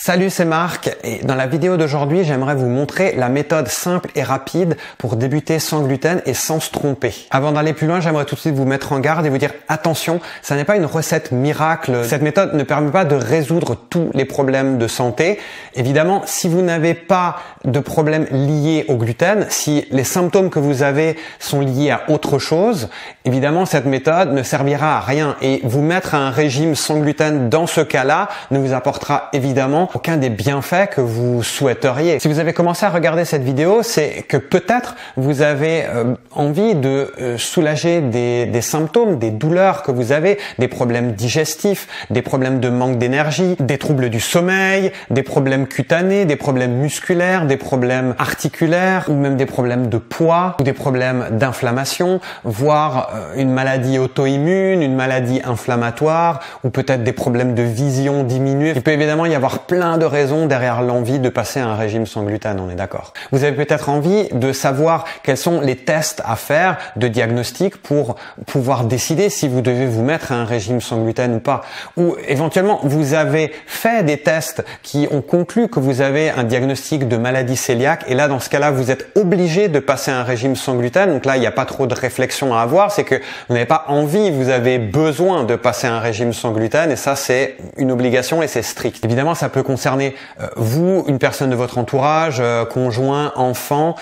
Salut, c'est Marc et dans la vidéo d'aujourd'hui, j'aimerais vous montrer la méthode simple et rapide pour débuter sans gluten et sans se tromper. Avant d'aller plus loin, j'aimerais tout de suite vous mettre en garde et vous dire attention, ça n'est pas une recette miracle. Cette méthode ne permet pas de résoudre tous les problèmes de santé. Évidemment, si vous n'avez pas de problème lié au gluten, si les symptômes que vous avez sont liés à autre chose, évidemment, cette méthode ne servira à rien et vous mettre à un régime sans gluten dans ce cas-là ne vous apportera évidemment aucun des bienfaits que vous souhaiteriez. Si vous avez commencé à regarder cette vidéo, c'est que peut-être vous avez envie de soulager des symptômes, des douleurs que vous avez, des problèmes digestifs, des problèmes de manque d'énergie, des troubles du sommeil, des problèmes cutanés, des problèmes musculaires, des problèmes articulaires ou même des problèmes de poids ou des problèmes d'inflammation, voire une maladie auto-immune, une maladie inflammatoire ou peut-être des problèmes de vision diminuée. Il peut évidemment y avoir plein de raisons derrière l'envie de passer à un régime sans gluten, on est d'accord. Vous avez peut-être envie de savoir quels sont les tests à faire de diagnostic pour pouvoir décider si vous devez vous mettre à un régime sans gluten ou pas. Ou éventuellement, vous avez fait des tests qui ont conclu que vous avez un diagnostic de maladie cœliaque et là, dans ce cas-là, vous êtes obligé de passer à un régime sans gluten. Donc là, il n'y a pas trop de réflexion à avoir. C'est que vous n'avez pas envie, vous avez besoin de passer à un régime sans gluten et ça, c'est une obligation et c'est strict. Évidemment, ça peut concerner vous, une personne de votre entourage, conjoint, enfant.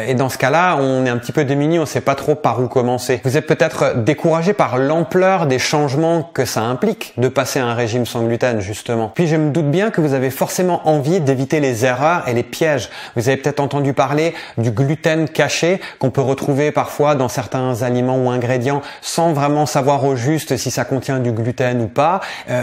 Et dans ce cas-là, on est un petit peu démuni, on ne sait pas trop par où commencer. Vous êtes peut-être découragé par l'ampleur des changements que ça implique de passer à un régime sans gluten, justement. Puis je me doute bien que vous avez forcément envie d'éviter les erreurs et les pièges. Vous avez peut-être entendu parler du gluten caché qu'on peut retrouver parfois dans certains aliments ou ingrédients sans vraiment savoir au juste si ça contient du gluten ou pas.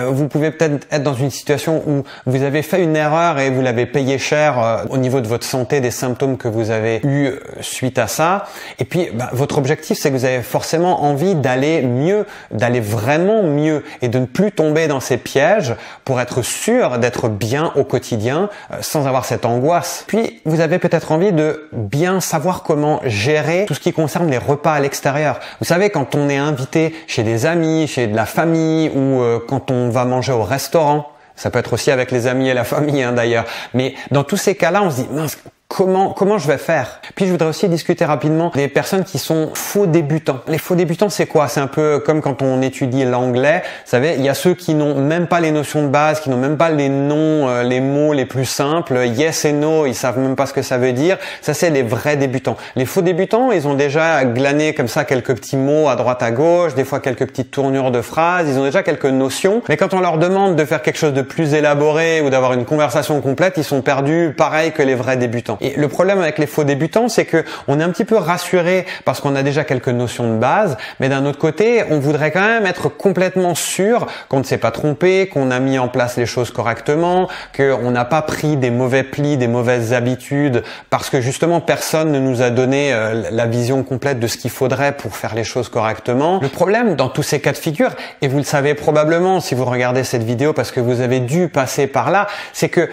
Vous pouvez peut-être être dans une situation où vous avez fait une erreur et vous l'avez payé cher au niveau de votre santé, des symptômes que vous avez eu suite à ça. Et puis, votre objectif, c'est que vous avez forcément envie d'aller mieux, d'aller vraiment mieux et de ne plus tomber dans ces pièges pour être sûr d'être bien au quotidien sans avoir cette angoisse. Puis, vous avez peut-être envie de bien savoir comment gérer tout ce qui concerne les repas à l'extérieur. Vous savez, quand on est invité chez des amis, chez de la famille ou quand on va manger au restaurant, ça peut être aussi avec les amis et la famille d'ailleurs. Mais dans tous ces cas-là, on se dit mince, comment je vais faire? Puis je voudrais aussi discuter rapidement des personnes qui sont faux débutants. Les faux débutants, c'est quoi? C'est un peu comme quand on étudie l'anglais. Vous savez, il y a ceux qui n'ont même pas les notions de base, qui n'ont même pas les noms, les mots les plus simples. Yes et no, ils savent même pas ce que ça veut dire. Ça, c'est les vrais débutants. Les faux débutants, ils ont déjà glané comme ça quelques petits mots à droite à gauche, des fois quelques petites tournures de phrases. Ils ont déjà quelques notions. Mais quand on leur demande de faire quelque chose de plus élaboré ou d'avoir une conversation complète, ils sont perdus pareil que les vrais débutants. Et le problème avec les faux débutants, c'est que on est un petit peu rassuré parce qu'on a déjà quelques notions de base, mais d'un autre côté, on voudrait quand même être complètement sûr qu'on ne s'est pas trompé, qu'on a mis en place les choses correctement, qu'on n'a pas pris des mauvais plis, des mauvaises habitudes, parce que justement personne ne nous a donné la vision complète de ce qu'il faudrait pour faire les choses correctement. Le problème dans tous ces cas de figure, et vous le savez probablement si vous regardez cette vidéo parce que vous avez dû passer par là, c'est que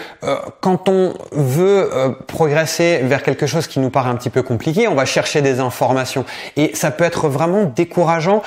quand on veut progresser vers quelque chose qui nous paraît un petit peu compliqué, on va chercher des informations et ça peut être vraiment décourageant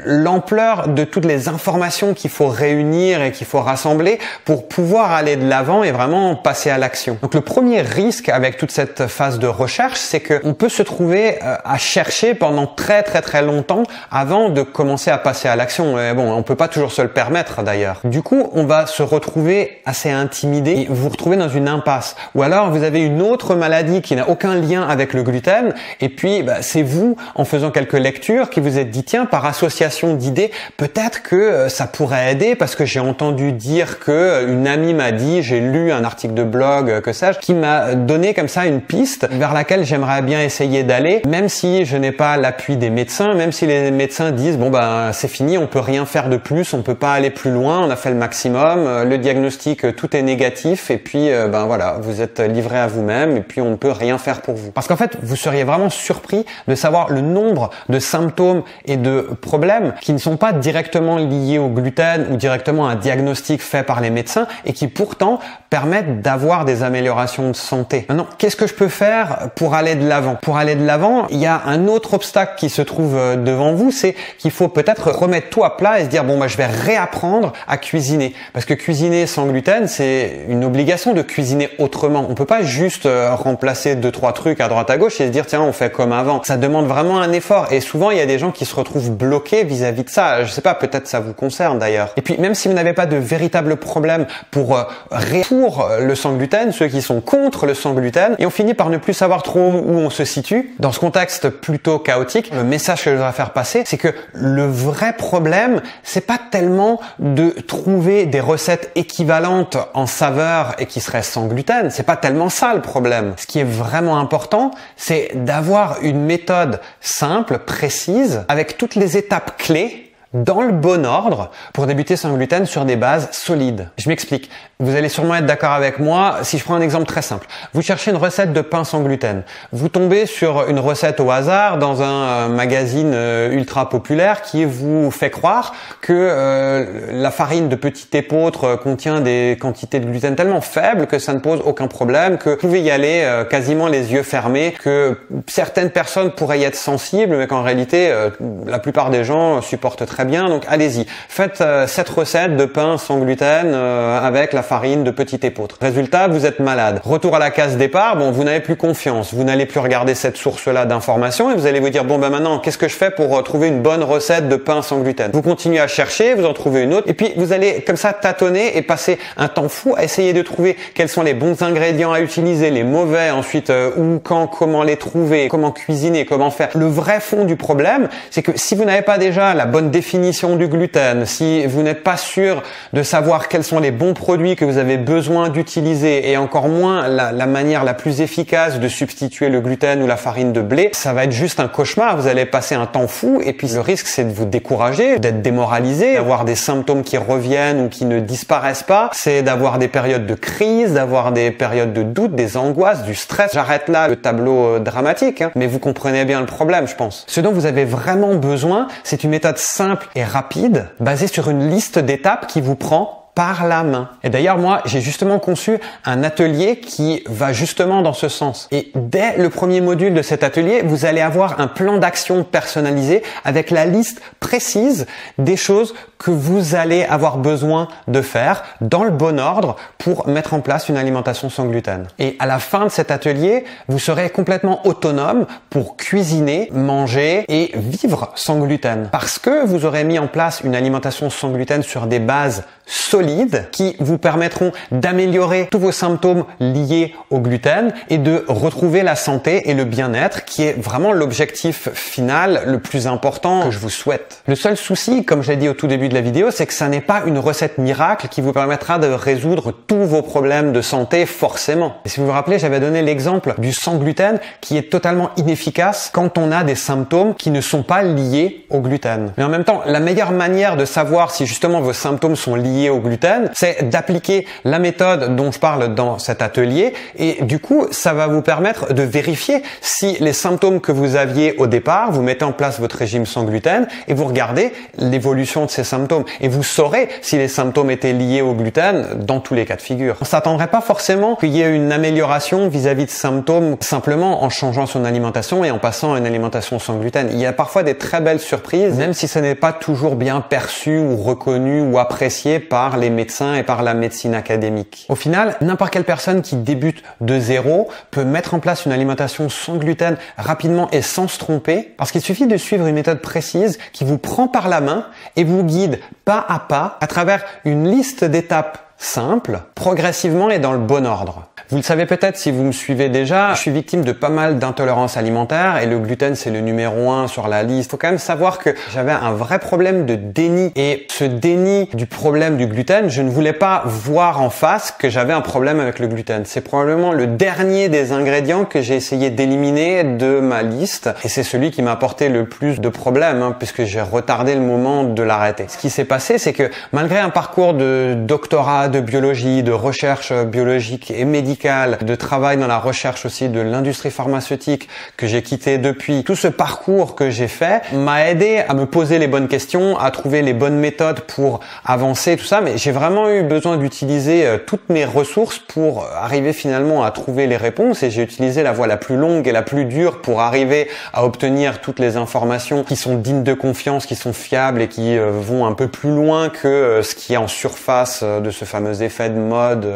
l'ampleur de toutes les informations qu'il faut réunir et qu'il faut rassembler pour pouvoir aller de l'avant et vraiment passer à l'action. Donc le premier risque avec toute cette phase de recherche, c'est qu'on peut se trouver à chercher pendant très longtemps avant de commencer à passer à l'action. Bon, on peut pas toujours se le permettre d'ailleurs. Du coup, on va se retrouver assez intimidé et vous retrouver dans une impasse. Ou alors vous avez une autre maladie qui n'a aucun lien avec le gluten et puis c'est vous, en faisant quelques lectures, qui vous êtes dit tiens, par association d'idées, peut-être que ça pourrait aider parce que j'ai entendu dire que une amie m'a dit, j'ai lu un article de blog, que sais-je, qui m'a donné comme ça une piste vers laquelle j'aimerais bien essayer d'aller, même si je n'ai pas l'appui des médecins, même si les médecins disent bon c'est fini, on peut rien faire de plus, on peut pas aller plus loin, on a fait le maximum, le diagnostic tout est négatif et puis voilà, vous êtes livré à vous-même problème et puis on ne peut rien faire pour vous. Parce qu'en fait, vous seriez vraiment surpris de savoir le nombre de symptômes et de problèmes qui ne sont pas directement liés au gluten ou directement à un diagnostic fait par les médecins et qui pourtant permettent d'avoir des améliorations de santé. Maintenant, qu'est-ce que je peux faire pour aller de l'avant? Pour aller de l'avant, il y a un autre obstacle qui se trouve devant vous, c'est qu'il faut peut-être remettre tout à plat et se dire bon, je vais réapprendre à cuisiner. Parce que cuisiner sans gluten, c'est une obligation de cuisiner autrement. On peut pas juste remplacer 2-3 trucs à droite à gauche et se dire tiens, on fait comme avant. Ça demande vraiment un effort et souvent il y a des gens qui se retrouvent bloqués vis-à-vis de ça. Je sais pas, peut-être ça vous concerne d'ailleurs. Et puis même si vous n'avez pas de véritable problème pour le sans gluten, ceux qui sont contre le sans gluten, et on finit par ne plus savoir trop où on se situe. Dans ce contexte plutôt chaotique, le message que je voudrais faire passer, c'est que le vrai problème, c'est pas tellement de trouver des recettes équivalentes en saveur et qui seraient sans gluten. C'est pas tellement ça le problème. Ce qui est vraiment important, c'est d'avoir une méthode simple, précise, avec toutes les étapes clés dans le bon ordre pour débuter sans gluten sur des bases solides. Je m'explique. Vous allez sûrement être d'accord avec moi. Si je prends un exemple très simple, vous cherchez une recette de pain sans gluten. Vous tombez sur une recette au hasard dans un magazine ultra populaire qui vous fait croire que la farine de petit épeautre contient des quantités de gluten tellement faibles que ça ne pose aucun problème, que vous pouvez y aller quasiment les yeux fermés, que certaines personnes pourraient y être sensibles, mais qu'en réalité, la plupart des gens supportent très bien. Donc allez-y, faites cette recette de pain sans gluten avec la farine de petit épeautre. Résultat, vous êtes malade. Retour à la case départ, vous n'avez plus confiance. Vous n'allez plus regarder cette source-là d'informations et vous allez vous dire maintenant, qu'est-ce que je fais pour trouver une bonne recette de pain sans gluten? Vous continuez à chercher, vous en trouvez une autre et puis vous allez comme ça tâtonner et passer un temps fou à essayer de trouver quels sont les bons ingrédients à utiliser, les mauvais, ensuite où, quand, comment les trouver, comment cuisiner, comment faire. Le vrai fond du problème, c'est que si vous n'avez pas déjà la bonne définition du gluten, si vous n'êtes pas sûr de savoir quels sont les bons produits que vous avez besoin d'utiliser et encore moins la manière la plus efficace de substituer le gluten ou la farine de blé, ça va être juste un cauchemar. Vous allez passer un temps fou et puis le risque c'est de vous décourager, d'être démoralisé, d'avoir des symptômes qui reviennent ou qui ne disparaissent pas, c'est d'avoir des périodes de crise, d'avoir des périodes de doute, des angoisses, du stress. J'arrête là le tableau dramatique, mais vous comprenez bien le problème, je pense. Ce dont vous avez vraiment besoin, c'est une méthode simple et rapide, basée sur une liste d'étapes qui vous prend par la main. Et d'ailleurs, moi, j'ai justement conçu un atelier qui va justement dans ce sens. Et dès le premier module de cet atelier, vous allez avoir un plan d'action personnalisé avec la liste précise des choses que vous allez avoir besoin de faire dans le bon ordre pour mettre en place une alimentation sans gluten. Et à la fin de cet atelier, vous serez complètement autonome pour cuisiner, manger et vivre sans gluten. Parce que vous aurez mis en place une alimentation sans gluten sur des bases solides qui vous permettront d'améliorer tous vos symptômes liés au gluten et de retrouver la santé et le bien-être qui est vraiment l'objectif final le plus important que je vous souhaite. Le seul souci, comme je l'ai dit au tout début de la vidéo, c'est que ça n'est pas une recette miracle qui vous permettra de résoudre tous vos problèmes de santé forcément. Et si vous vous rappelez, j'avais donné l'exemple du sans gluten qui est totalement inefficace quand on a des symptômes qui ne sont pas liés au gluten. Mais en même temps, la meilleure manière de savoir si justement vos symptômes sont liés au gluten, c'est d'appliquer la méthode dont je parle dans cet atelier et du coup, ça va vous permettre de vérifier si les symptômes que vous aviez au départ, vous mettez en place votre régime sans gluten et vous regardez l'évolution de ces symptômes et vous saurez si les symptômes étaient liés au gluten dans tous les cas de figure. On s'attendrait pas forcément qu'il y ait une amélioration vis-à-vis de symptômes simplement en changeant son alimentation et en passant à une alimentation sans gluten. Il y a parfois des très belles surprises, même si ce n'est pas toujours bien perçu ou reconnu ou apprécié par les médecins et par la médecine académique. Au final, n'importe quelle personne qui débute de zéro peut mettre en place une alimentation sans gluten rapidement et sans se tromper parce qu'il suffit de suivre une méthode précise qui vous prend par la main et vous guide pas à travers une liste d'étapes simples, progressivement et dans le bon ordre. Vous le savez peut-être si vous me suivez déjà, je suis victime de pas mal d'intolérances alimentaires et le gluten c'est le numéro 1 sur la liste. Il faut quand même savoir que j'avais un vrai problème de déni et ce déni du problème du gluten, je ne voulais pas voir en face que j'avais un problème avec le gluten. C'est probablement le dernier des ingrédients que j'ai essayé d'éliminer de ma liste et c'est celui qui m'a apporté le plus de problèmes puisque j'ai retardé le moment de l'arrêter. Ce qui s'est passé, c'est que malgré un parcours de doctorat de biologie, de recherche biologique et médicale médical, de travail dans la recherche aussi de l'industrie pharmaceutique que j'ai quitté depuis, tout ce parcours que j'ai fait m'a aidé à me poser les bonnes questions, à trouver les bonnes méthodes pour avancer, tout ça. Mais j'ai vraiment eu besoin d'utiliser toutes mes ressources pour arriver finalement à trouver les réponses, et j'ai utilisé la voie la plus longue et la plus dure pour arriver à obtenir toutes les informations qui sont dignes de confiance, qui sont fiables et qui vont un peu plus loin que ce qui est en surface de ce fameux effet de mode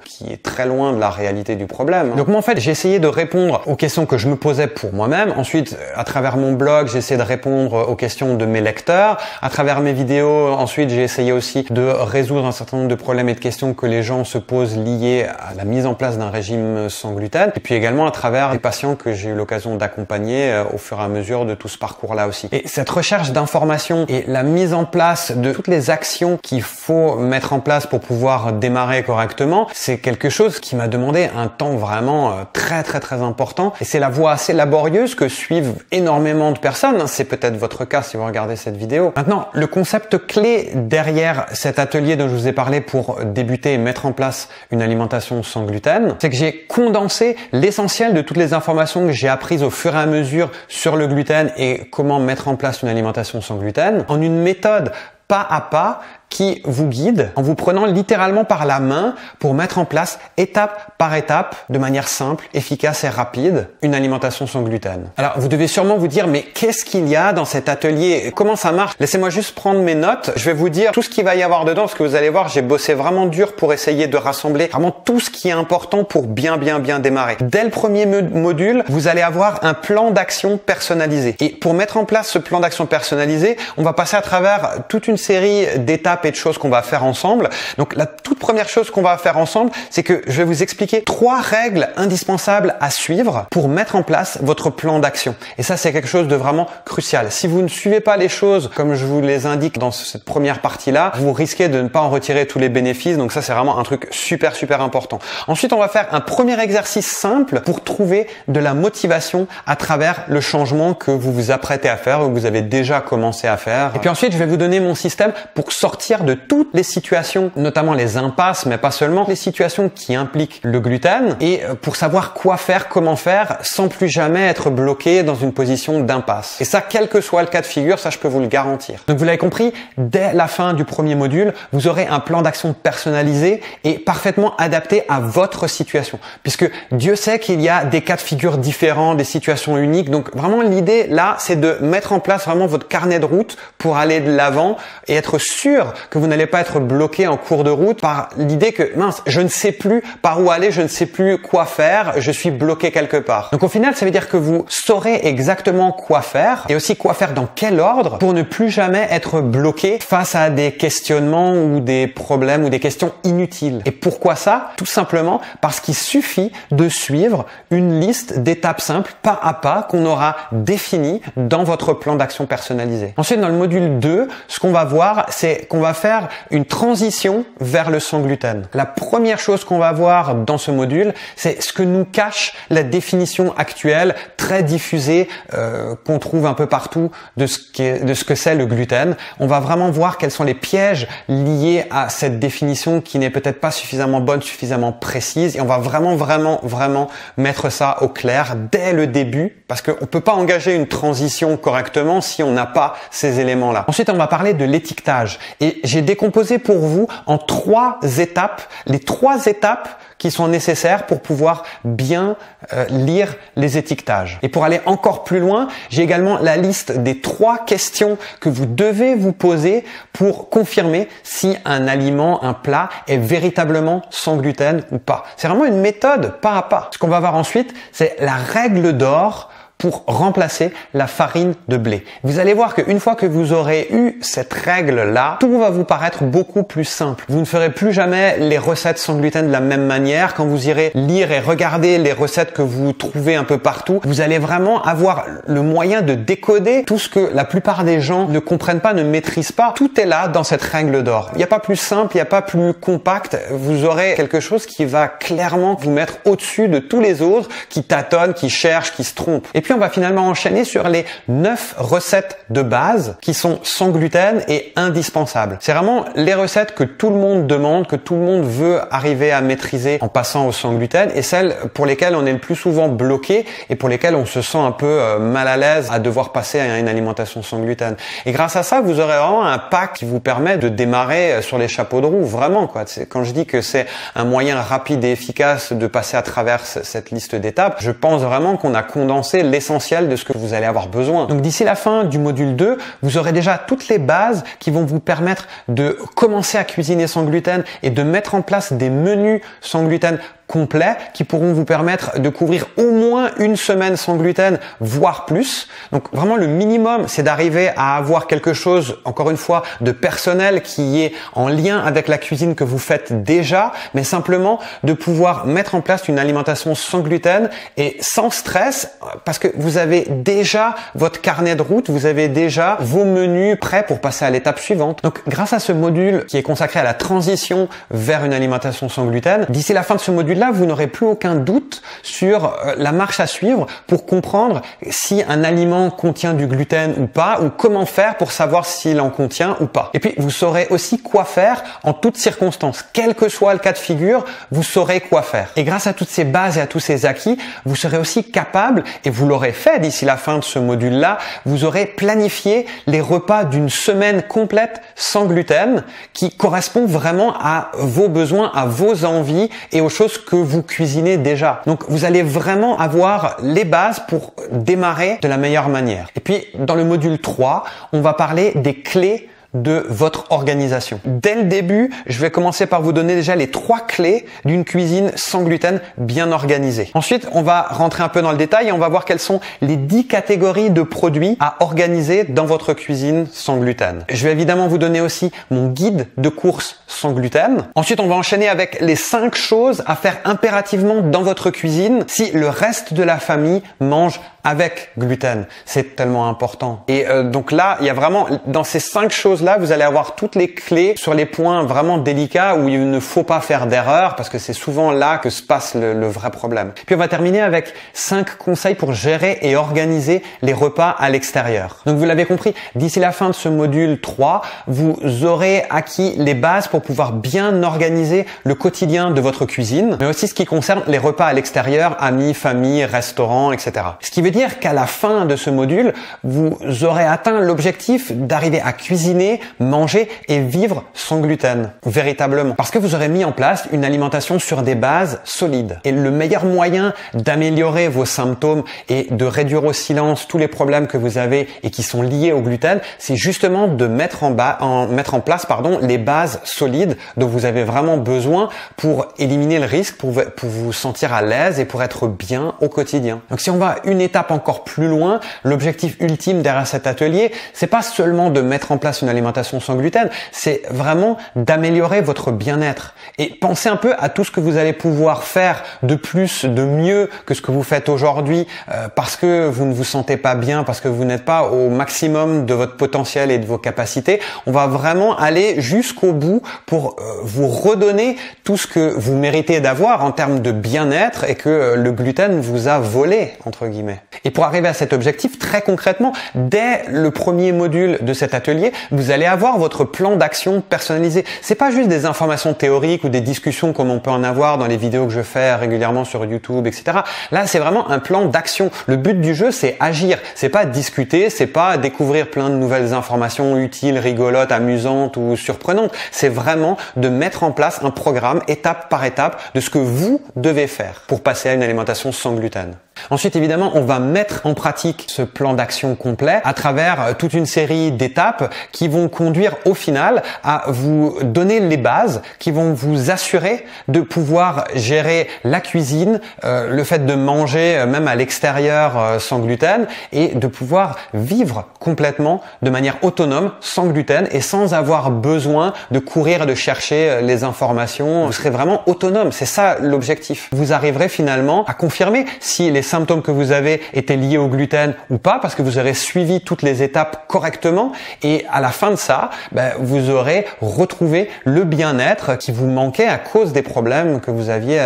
qui est très loin de la réalité du problème. Donc moi en fait j'ai essayé de répondre aux questions que je me posais pour moi-même. Ensuite à travers mon blog j'ai essayé de répondre aux questions de mes lecteurs. À travers mes vidéos ensuite j'ai essayé aussi de résoudre un certain nombre de problèmes et de questions que les gens se posent liés à la mise en place d'un régime sans gluten. Et puis également à travers les patients que j'ai eu l'occasion d'accompagner au fur et à mesure de tout ce parcours-là aussi. Et cette recherche d'informations et la mise en place de toutes les actions qu'il faut mettre en place pour pouvoir démarrer correctement, c'est quelque chose qui m'a demandé un temps vraiment très important. Et c'est la voie assez laborieuse que suivent énormément de personnes. C'est peut-être votre cas si vous regardez cette vidéo. Maintenant, le concept clé derrière cet atelier dont je vous ai parlé pour débuter et mettre en place une alimentation sans gluten, c'est que j'ai condensé l'essentiel de toutes les informations que j'ai apprises au fur et à mesure sur le gluten et comment mettre en place une alimentation sans gluten en une méthode pas à pas qui vous guide en vous prenant littéralement par la main pour mettre en place étape par étape, de manière simple, efficace et rapide, une alimentation sans gluten. Alors vous devez sûrement vous dire mais qu'est-ce qu'il y a dans cet atelier? Comment ça marche? Laissez-moi juste prendre mes notes. Je vais vous dire tout ce qu'il va y avoir dedans parce que vous allez voir, j'ai bossé vraiment dur pour essayer de rassembler vraiment tout ce qui est important pour bien démarrer. Dès le premier module, vous allez avoir un plan d'action personnalisé. Et pour mettre en place ce plan d'action personnalisé, on va passer à travers toute une série d'étapes et de choses qu'on va faire ensemble. Donc la toute première chose qu'on va faire ensemble, c'est que je vais vous expliquer 3 règles indispensables à suivre pour mettre en place votre plan d'action. Et ça, c'est quelque chose de vraiment crucial. Si vous ne suivez pas les choses comme je vous les indique dans cette première partie-là, vous risquez de ne pas en retirer tous les bénéfices. Donc ça, c'est vraiment un truc super important. Ensuite, on va faire un premier exercice simple pour trouver de la motivation à travers le changement que vous vous apprêtez à faire ou que vous avez déjà commencé à faire. Et puis ensuite, je vais vous donner mon système pour sortir de toutes les situations, notamment les impasses, mais pas seulement, les situations qui impliquent le gluten, et pour savoir quoi faire, comment faire, sans plus jamais être bloqué dans une position d'impasse. Et ça, quel que soit le cas de figure, ça je peux vous le garantir. Donc vous l'avez compris, dès la fin du premier module, vous aurez un plan d'action personnalisé et parfaitement adapté à votre situation. Puisque Dieu sait qu'il y a des cas de figure différents, des situations uniques. Donc vraiment l'idée là, c'est de mettre en place vraiment votre carnet de route pour aller de l'avant et être sûr que vous n'allez pas être bloqué en cours de route par l'idée que mince, je ne sais plus par où aller, je ne sais plus quoi faire, je suis bloqué quelque part. Donc au final, ça veut dire que vous saurez exactement quoi faire et aussi quoi faire dans quel ordre pour ne plus jamais être bloqué face à des questionnements ou des problèmes ou des questions inutiles. Et pourquoi ça? Tout simplement parce qu'il suffit de suivre une liste d'étapes simples, pas à pas, qu'on aura définies dans votre plan d'action personnalisé. Ensuite, dans le module 2, ce qu'on va voir, c'est qu'on va faire une transition vers le sans gluten. La première chose qu'on va voir dans ce module, c'est ce que nous cache la définition actuelle, très diffusée, qu'on trouve un peu partout de ce que c'est le gluten. On va vraiment voir quels sont les pièges liés à cette définition qui n'est peut-être pas suffisamment bonne, suffisamment précise. Et on va vraiment mettre ça au clair dès le début, parce qu'on peut pas engager une transition correctement si on n'a pas ces éléments-là. Ensuite, on va parler de l'étiquetage. Et j'ai décomposé pour vous en 3 étapes, les 3 étapes qui sont nécessaires pour pouvoir bien lire les étiquetages. Et pour aller encore plus loin, j'ai également la liste des 3 questions que vous devez vous poser pour confirmer si un aliment, un plat est véritablement sans gluten ou pas. C'est vraiment une méthode pas à pas. Ce qu'on va voir ensuite, c'est la règle d'or pour remplacer la farine de blé. Vous allez voir qu'une fois que vous aurez eu cette règle-là, tout va vous paraître beaucoup plus simple. Vous ne ferez plus jamais les recettes sans gluten de la même manière. Quand vous irez lire et regarder les recettes que vous trouvez un peu partout, vous allez vraiment avoir le moyen de décoder tout ce que la plupart des gens ne comprennent pas, ne maîtrisent pas. Tout est là dans cette règle d'or. Il n'y a pas plus simple, il n'y a pas plus compact. Vous aurez quelque chose qui va clairement vous mettre au-dessus de tous les autres qui tâtonnent, qui cherchent, qui se trompent. Et puis on va finalement enchaîner sur les 9 recettes de base qui sont sans gluten et indispensables. C'est vraiment les recettes que tout le monde demande, que tout le monde veut arriver à maîtriser en passant au sans gluten, et celles pour lesquelles on est le plus souvent bloqué et pour lesquelles on se sent un peu mal à l'aise à devoir passer à une alimentation sans gluten. Et grâce à ça, vous aurez vraiment un pack qui vous permet de démarrer sur les chapeaux de roue, vraiment quoi. Quand je dis que c'est un moyen rapide et efficace de passer à travers cette liste d'étapes, je pense vraiment qu'on a condensé l'essentiel de ce que vous allez avoir besoin. Donc d'ici la fin du module 2, vous aurez déjà toutes les bases qui vont vous permettre de commencer à cuisiner sans gluten et de mettre en place des menus sans gluten complets qui pourront vous permettre de couvrir au moins une semaine sans gluten, voire plus. Donc vraiment le minimum, c'est d'arriver à avoir quelque chose, encore une fois, de personnel qui est en lien avec la cuisine que vous faites déjà, mais simplement de pouvoir mettre en place une alimentation sans gluten et sans stress parce que vous avez déjà votre carnet de route, vous avez déjà vos menus prêts pour passer à l'étape suivante. Donc grâce à ce module qui est consacré à la transition vers une alimentation sans gluten, d'ici la fin de ce module là, vous n'aurez plus aucun doute sur la marche à suivre pour comprendre si un aliment contient du gluten ou pas, ou comment faire pour savoir s'il en contient ou pas. Et puis, vous saurez aussi quoi faire en toutes circonstances. Quel que soit le cas de figure, vous saurez quoi faire. Et grâce à toutes ces bases et à tous ces acquis, vous serez aussi capable, et vous l'aurez fait d'ici la fin de ce module-là, vous aurez planifié les repas d'une semaine complète sans gluten qui correspond vraiment à vos besoins, à vos envies et aux choses que vous cuisinez déjà. Donc vous allez vraiment avoir les bases pour démarrer de la meilleure manière. Et puis dans le module 3, on va parler des clés de votre organisation. Dès le début, je vais commencer par vous donner déjà les 3 clés d'une cuisine sans gluten bien organisée. Ensuite, on va rentrer un peu dans le détail et on va voir quelles sont les 10 catégories de produits à organiser dans votre cuisine sans gluten. Je vais évidemment vous donner aussi mon guide de course sans gluten. Ensuite, on va enchaîner avec les 5 choses à faire impérativement dans votre cuisine si le reste de la famille mange avec gluten. C'est tellement important. Et donc là, il y a vraiment, dans ces 5 choses-là, vous allez avoir toutes les clés sur les points vraiment délicats où il ne faut pas faire d'erreur parce que c'est souvent là que se passe le vrai problème. Puis on va terminer avec 5 conseils pour gérer et organiser les repas à l'extérieur. Donc vous l'avez compris, d'ici la fin de ce module 3, vous aurez acquis les bases pour pouvoir bien organiser le quotidien de votre cuisine, mais aussi ce qui concerne les repas à l'extérieur, amis, famille, restaurants, etc. Ce qui veut dire qu'à la fin de ce module, vous aurez atteint l'objectif d'arriver à cuisiner, manger et vivre sans gluten, véritablement. Parce que vous aurez mis en place une alimentation sur des bases solides. Et le meilleur moyen d'améliorer vos symptômes et de réduire au silence tous les problèmes que vous avez et qui sont liés au gluten, c'est justement de mettre en place les bases solides dont vous avez vraiment besoin pour éliminer le risque, pour vous sentir à l'aise et pour être bien au quotidien. Donc si on va une étape encore plus loin, l'objectif ultime derrière cet atelier, c'est pas seulement de mettre en place une alimentation sans gluten, c'est vraiment d'améliorer votre bien-être. Et pensez un peu à tout ce que vous allez pouvoir faire de plus, de mieux que ce que vous faites aujourd'hui parce que vous ne vous sentez pas bien, parce que vous n'êtes pas au maximum de votre potentiel et de vos capacités. On va vraiment aller jusqu'au bout pour vous redonner tout ce que vous méritez d'avoir en termes de bien-être et que le gluten vous a volé, entre guillemets. Et pour arriver à cet objectif, très concrètement, dès le premier module de cet atelier, vous allez avoir votre plan d'action personnalisé. C'est pas juste des informations théoriques ou des discussions comme on peut en avoir dans les vidéos que je fais régulièrement sur YouTube, etc. Là, c'est vraiment un plan d'action. Le but du jeu, c'est agir. C'est pas discuter, c'est pas découvrir plein de nouvelles informations utiles, rigolotes, amusantes ou surprenantes. C'est vraiment de mettre en place un programme étape par étape de ce que vous devez faire pour passer à une alimentation sans gluten. Ensuite, évidemment, on va mettre en pratique ce plan d'action complet à travers toute une série d'étapes qui vont conduire au final à vous donner les bases qui vont vous assurer de pouvoir gérer la cuisine, le fait de manger même à l'extérieur sans gluten et de pouvoir vivre complètement de manière autonome sans gluten et sans avoir besoin de courir et de chercher les informations. Vous serez vraiment autonome, c'est ça l'objectif. Vous arriverez finalement à confirmer si les symptômes que vous avez étaient liés au gluten ou pas, parce que vous aurez suivi toutes les étapes correctement et à la fin de ça, vous aurez retrouvé le bien-être qui vous manquait à cause des problèmes que vous aviez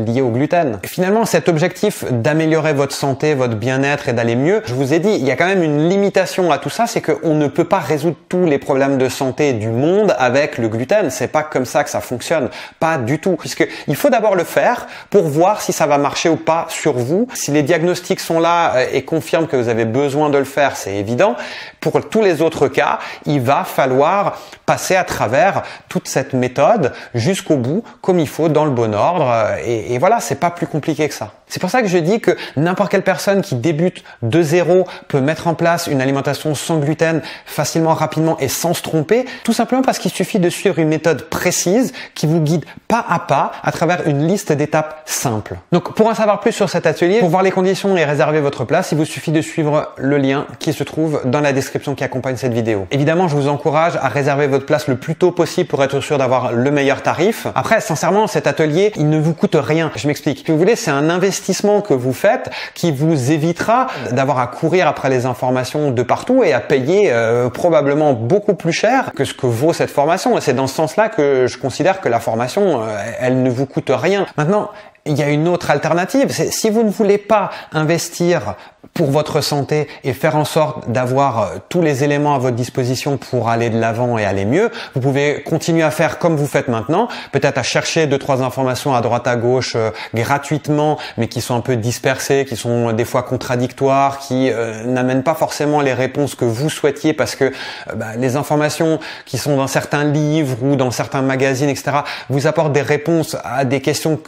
liés au gluten. Et finalement, cet objectif d'améliorer votre santé, votre bien-être et d'aller mieux, je vous ai dit, il y a quand même une limitation à tout ça, c'est qu'on ne peut pas résoudre tous les problèmes de santé du monde avec le gluten. C'est pas comme ça que ça fonctionne. Pas du tout. Puisque il faut d'abord le faire pour voir si ça va marcher ou pas sur vous. Si les diagnostics sont là et confirment que vous avez besoin de le faire, c'est évident. Pour tous les autres cas, il va falloir passer à travers toute cette méthode jusqu'au bout, comme il faut, dans le bon ordre. Et voilà, c'est pas plus compliqué que ça. C'est pour ça que je dis que n'importe quelle personne qui débute de zéro peut mettre en place une alimentation sans gluten facilement, rapidement et sans se tromper, tout simplement parce qu'il suffit de suivre une méthode précise qui vous guide pas à travers une liste d'étapes simples. Donc pour en savoir plus sur cet atelier, pour voir les conditions et réserver votre place, il vous suffit de suivre le lien qui se trouve dans la description qui accompagne cette vidéo. Évidemment, je vous encourage à réserver votre place le plus tôt possible pour être sûr d'avoir le meilleur tarif. Après, sincèrement, cet atelier, il ne vous coûte rien. Je m'explique. Si vous voulez, c'est un investissement que vous faites qui vous évitera d'avoir à courir après les informations de partout et à payer probablement beaucoup plus cher que ce que vaut cette formation. Et c'est dans ce sens-là que je considère que la formation, elle ne vous coûte rien. Maintenant, il y a une autre alternative, c'est si vous ne voulez pas investir pour votre santé et faire en sorte d'avoir tous les éléments à votre disposition pour aller de l'avant et aller mieux, vous pouvez continuer à faire comme vous faites maintenant, peut-être à chercher 2-3 informations à droite à gauche gratuitement, mais qui sont un peu dispersées, qui sont des fois contradictoires, qui n'amènent pas forcément les réponses que vous souhaitiez parce que les informations qui sont dans certains livres ou dans certains magazines, etc., vous apportent des réponses à des questions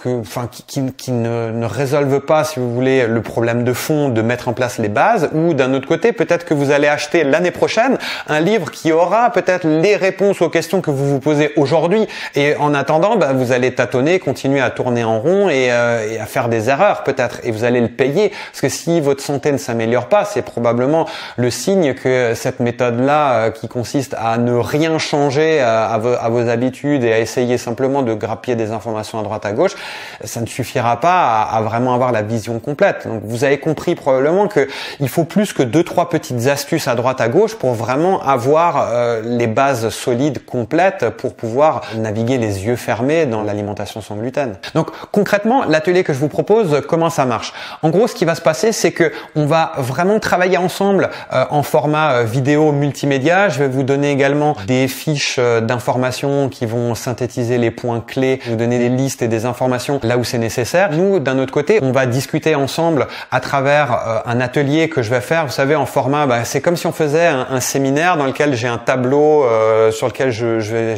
qui ne résolvent pas, si vous voulez, le problème de fond de mettre en place les bases, ou d'un autre côté, peut-être que vous allez acheter l'année prochaine un livre qui aura peut-être les réponses aux questions que vous vous posez aujourd'hui, et en attendant, vous allez tâtonner, continuer à tourner en rond et à faire des erreurs peut-être, et vous allez le payer, parce que si votre santé ne s'améliore pas, c'est probablement le signe que cette méthode-là, qui consiste à ne rien changer à vos habitudes et à essayer simplement de grappiller des informations à droite à gauche, ça ne suffira pas à vraiment avoir la vision complète. Donc vous avez compris probablement que il faut plus que 2-3 petites astuces à droite à gauche pour vraiment avoir les bases solides complètes pour pouvoir naviguer les yeux fermés dans l'alimentation sans gluten. Donc concrètement, l'atelier que je vous propose, comment ça marche? En gros, ce qui va se passer, c'est que on va vraiment travailler ensemble en format vidéo multimédia. Je vais vous donner également des fiches d'informations qui vont synthétiser les points clés, vous donner des listes et des informations là où c'est nécessaire. Nous, d'un autre côté, on va discuter ensemble à travers un atelier que je vais faire, vous savez, en format, c'est comme si on faisait un séminaire dans lequel j'ai un tableau sur lequel je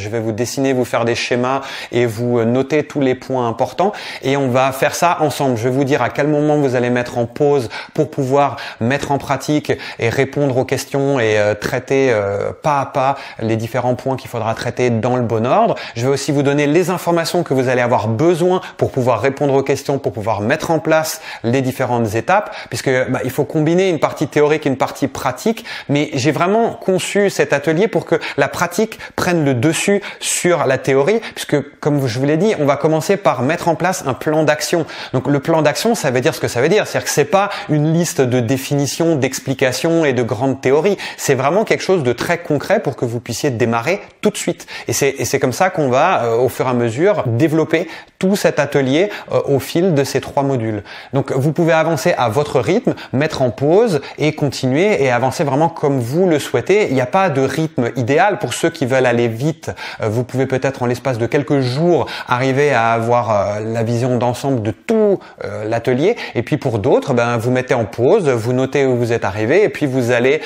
vais vous dessiner, vous faire des schémas et vous noter tous les points importants, et on va faire ça ensemble. Je vais vous dire à quel moment vous allez mettre en pause pour pouvoir mettre en pratique et répondre aux questions et traiter pas à pas les différents points qu'il faudra traiter dans le bon ordre. Je vais aussi vous donner les informations que vous allez avoir besoin pour pouvoir répondre aux questions, pour pouvoir mettre en place les différentes étapes, puisque il faut combiner une partie théorique et une partie pratique, mais j'ai vraiment conçu cet atelier pour que la pratique prenne le dessus sur la théorie, puisque comme je vous l'ai dit, on va commencer par mettre en place un plan d'action. Donc le plan d'action, ça veut dire ce que ça veut dire, c'est-à-dire que c'est pas une liste de définitions, d'explications et de grandes théories, c'est vraiment quelque chose de très concret pour que vous puissiez démarrer tout de suite. Et c'est comme ça qu'on va, au fur et à mesure, développer tout cet atelier au fil de ces 3 modules. Donc vous pouvez avancer à votre rythme, mettre en pause et continuer et avancer vraiment comme vous le souhaitez. Il n'y a pas de rythme idéal. Pour ceux qui veulent aller vite, vous pouvez peut-être en l'espace de quelques jours arriver à avoir la vision d'ensemble de tout l'atelier. Et puis pour d'autres, vous mettez en pause, vous notez où vous êtes arrivé et puis vous allez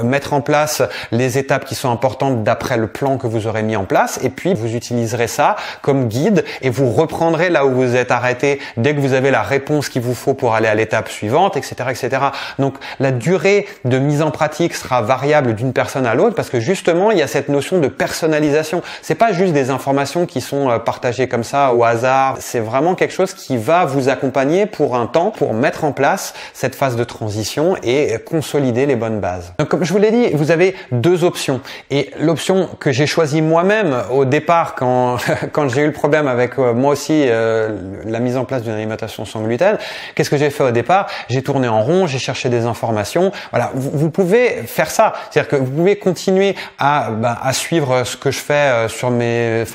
mettre en place les étapes qui sont importantes d'après le plan que vous aurez mis en place, et puis vous utiliserez ça comme guide et vous reprendrez là où vous êtes arrêté dès que vous avez la réponse qu'il vous faut pour aller à l'étape suivante, etc., etc. Donc la durée de mise en pratique sera variable d'une personne à l'autre parce que justement il y a cette notion de personnalisation. C'est pas juste des informations qui sont partagées comme ça au hasard. C'est vraiment quelque chose qui va vous accompagner pour un temps pour mettre en place cette phase de transition et consolider les bonnes bases. Donc comme je vous l'ai dit, vous avez 2 options, et l'option que j'ai choisie moi-même au départ quand j'ai eu le problème avec moi aussi aussi la mise en place d'une alimentation sans gluten. Qu'est-ce que j'ai fait au départ? J'ai tourné en rond, j'ai cherché des informations. Voilà, vous pouvez faire ça. C'est-à-dire que vous pouvez continuer à suivre ce que je fais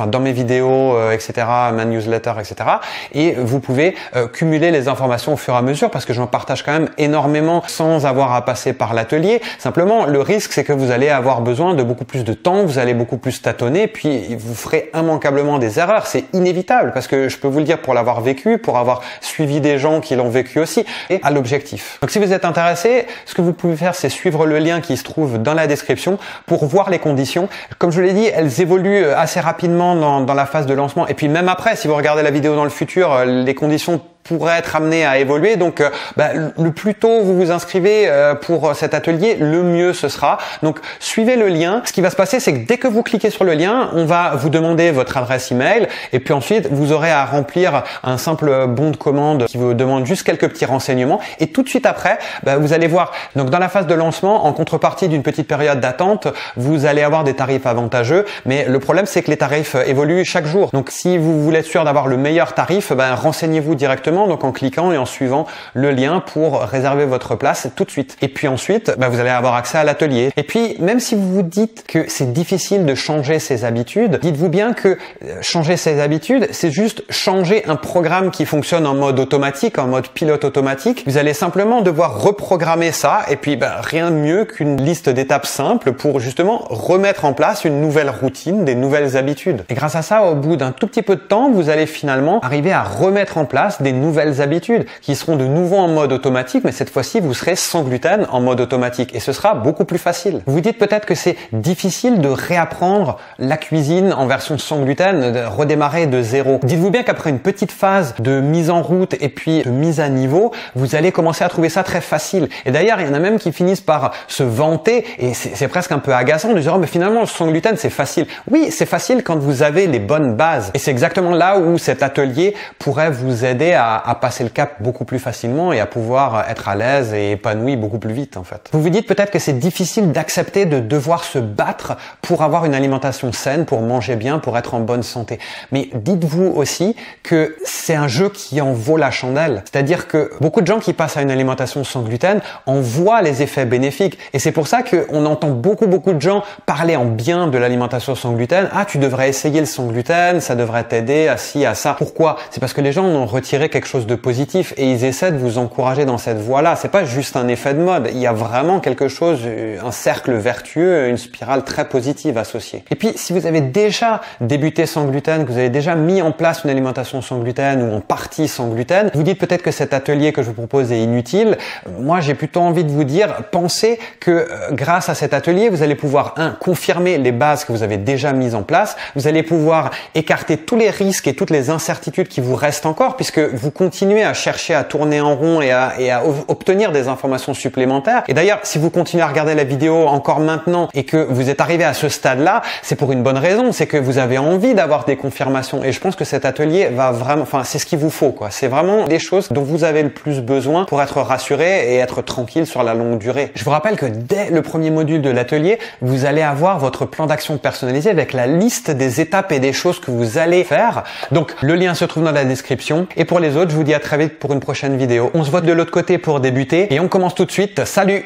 dans mes vidéos, etc., ma newsletter, etc. Et vous pouvez cumuler les informations au fur et à mesure parce que j'en partage quand même énormément sans avoir à passer par l'atelier. Simplement, le risque, c'est que vous allez avoir besoin de beaucoup plus de temps, vous allez beaucoup plus tâtonner, puis vous ferez immanquablement des erreurs. C'est inévitable parce que je peux vous le dire pour l'avoir vécu, pour avoir suivi des gens qui l'ont vécu aussi, et à l'objectif. Donc si vous êtes intéressé, ce que vous pouvez faire, c'est suivre le lien qui se trouve dans la description pour voir les conditions. Comme je l'ai dit, elles évoluent assez rapidement dans la phase de lancement. Et puis même après, si vous regardez la vidéo dans le futur, les conditions pourrait être amené à évoluer. Donc le plus tôt vous vous inscrivez pour cet atelier, le mieux ce sera. Donc suivez le lien. Ce qui va se passer, c'est que dès que vous cliquez sur le lien, on va vous demander votre adresse email et puis ensuite vous aurez à remplir un simple bon de commande qui vous demande juste quelques petits renseignements et tout de suite après, vous allez voir. Donc dans la phase de lancement, en contrepartie d'une petite période d'attente, vous allez avoir des tarifs avantageux, mais le problème c'est que les tarifs évoluent chaque jour. Donc si vous voulez être sûr d'avoir le meilleur tarif, renseignez-vous directement, donc en cliquant et en suivant le lien pour réserver votre place tout de suite. Et puis ensuite, vous allez avoir accès à l'atelier. Et puis, même si vous vous dites que c'est difficile de changer ses habitudes, dites-vous bien que changer ses habitudes, c'est juste changer un programme qui fonctionne en mode automatique, en mode pilote automatique. Vous allez simplement devoir reprogrammer ça et puis rien de mieux qu'une liste d'étapes simples pour justement remettre en place une nouvelle routine, des nouvelles habitudes. Et grâce à ça, au bout d'un tout petit peu de temps, vous allez finalement arriver à remettre en place des nouvelles habitudes qui seront de nouveau en mode automatique, mais cette fois-ci, vous serez sans gluten en mode automatique et ce sera beaucoup plus facile. Vous vous dites peut-être que c'est difficile de réapprendre la cuisine en version sans gluten, de redémarrer de zéro. Dites-vous bien qu'après une petite phase de mise en route et puis de mise à niveau, vous allez commencer à trouver ça très facile. Et d'ailleurs, il y en a même qui finissent par se vanter et c'est presque un peu agaçant de dire « Oh, mais finalement, le sans gluten, c'est facile. » Oui, c'est facile quand vous avez les bonnes bases. Et c'est exactement là où cet atelier pourrait vous aider à passer le cap beaucoup plus facilement et à pouvoir être à l'aise et épanoui beaucoup plus vite en fait. Vous vous dites peut-être que c'est difficile d'accepter de devoir se battre pour avoir une alimentation saine, pour manger bien, pour être en bonne santé. Mais dites-vous aussi que c'est un jeu qui en vaut la chandelle. C'est-à-dire que beaucoup de gens qui passent à une alimentation sans gluten en voient les effets bénéfiques. Et c'est pour ça qu'on entend beaucoup de gens parler en bien de l'alimentation sans gluten. Ah, tu devrais essayer le sans gluten, ça devrait t'aider à ci, à ça. Pourquoi? C'est parce que les gens en ont retiré quelque chose de positif et ils essaient de vous encourager dans cette voie-là. C'est pas juste un effet de mode. Il y a vraiment quelque chose, un cercle vertueux, une spirale très positive associée. Et puis, si vous avez déjà débuté sans gluten, que vous avez déjà mis en place une alimentation sans gluten ou en partie sans gluten, vous dites peut-être que cet atelier que je vous propose est inutile. Moi, j'ai plutôt envie de vous dire, pensez que grâce à cet atelier, vous allez pouvoir, confirmer les bases que vous avez déjà mises en place. Vous allez pouvoir écarter tous les risques et toutes les incertitudes qui vous restent encore puisque vous continuez à chercher à tourner en rond et à obtenir des informations supplémentaires. Et d'ailleurs, si vous continuez à regarder la vidéo encore maintenant et que vous êtes arrivé à ce stade-là, c'est pour une bonne raison, c'est que vous avez envie d'avoir des confirmations. Et je pense que cet atelier va vraiment, c'est ce qu'il vous faut, quoi. C'est vraiment des choses dont vous avez le plus besoin pour être rassuré et être tranquille sur la longue durée. Je vous rappelle que dès le premier module de l'atelier, vous allez avoir votre plan d'action personnalisé avec la liste des étapes et des choses que vous allez faire. Donc, le lien se trouve dans la description. Et pour les autres, je vous dis à très vite pour une prochaine vidéo. On se voit de l'autre côté pour débuter et on commence tout de suite. Salut!